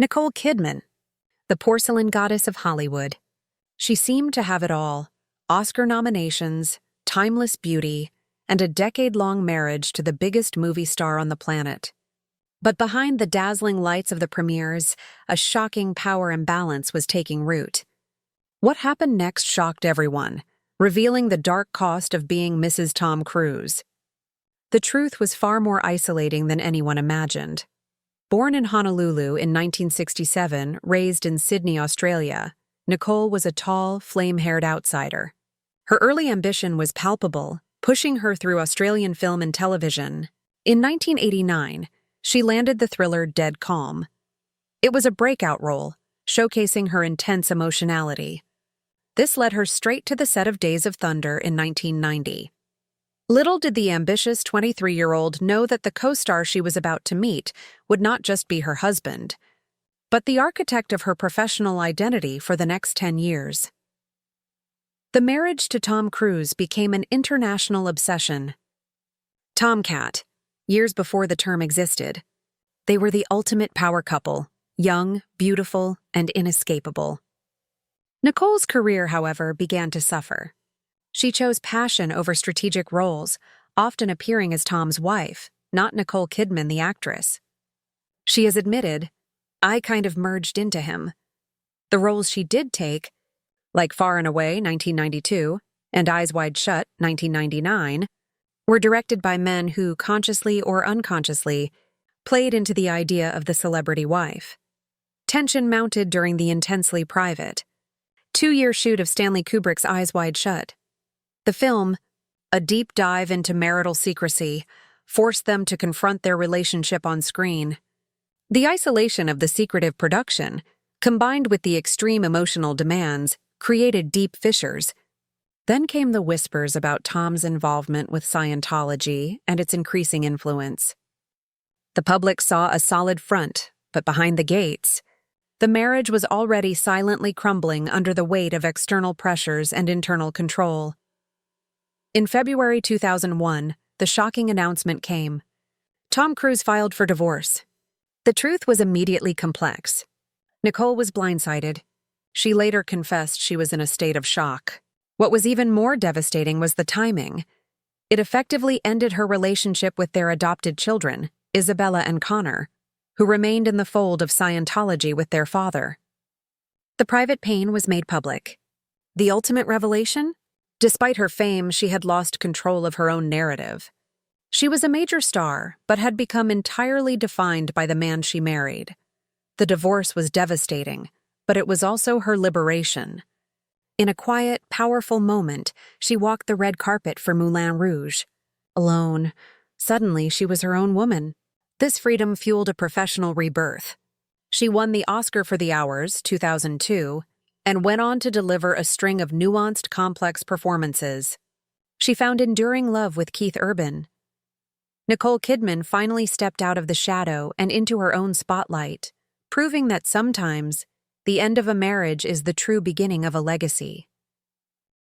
Nicole Kidman, the porcelain goddess of Hollywood. She seemed to have it all: Oscar nominations, timeless beauty, and a decade-long marriage to the biggest movie star on the planet. But behind the dazzling lights of the premieres, a shocking power imbalance was taking root. What happened next shocked everyone, revealing the dark cost of being Mrs. Tom Cruise. The truth was far more isolating than anyone imagined. Born in Honolulu in 1967, raised in Sydney, Australia, Nicole was a tall, flame-haired outsider. Her early ambition was palpable, pushing her through Australian film and television. In 1989, she landed the thriller Dead Calm. It was a breakout role, showcasing her intense emotionality. This led her straight to the set of Days of Thunder in 1990. Little did the ambitious 23-year-old know that the co-star she was about to meet would not just be her husband, but the architect of her professional identity for the next 10 years. The marriage to Tom Cruise became an international obsession. Tomcat, years before the term existed. They were the ultimate power couple, young, beautiful, and inescapable. Nicole's career, however, began to suffer. She chose passion over strategic roles, often appearing as Tom's wife, not Nicole Kidman, the actress. She has admitted, "I kind of merged into him." The roles she did take, like Far and Away, 1992, and Eyes Wide Shut, 1999, were directed by men who, consciously or unconsciously, played into the idea of the celebrity wife. Tension mounted during the intensely private, 2-year shoot of Stanley Kubrick's Eyes Wide Shut. The film, a deep dive into marital secrecy, forced them to confront their relationship on screen. The isolation of the secretive production, combined with the extreme emotional demands, created deep fissures. Then came the whispers about Tom's involvement with Scientology and its increasing influence. The public saw a solid front, but behind the gates, the marriage was already silently crumbling under the weight of external pressures and internal control. In February 2001, the shocking announcement came. Tom Cruise filed for divorce. The truth was immediately complex. Nicole was blindsided. She later confessed she was in a state of shock. What was even more devastating was the timing. It effectively ended her relationship with their adopted children, Isabella and Connor, who remained in the fold of Scientology with their father. The private pain was made public. The ultimate revelation? Despite her fame, she had lost control of her own narrative. She was a major star, but had become entirely defined by the man she married. The divorce was devastating, but it was also her liberation. In a quiet, powerful moment, she walked the red carpet for Moulin Rouge. Alone, suddenly she was her own woman. This freedom fueled a professional rebirth. She won the Oscar for the Hours, 2002, and went on to deliver a string of nuanced, complex performances. She found enduring love with Keith Urban. Nicole Kidman finally stepped out of the shadow and into her own spotlight, proving that sometimes the end of a marriage is the true beginning of a legacy.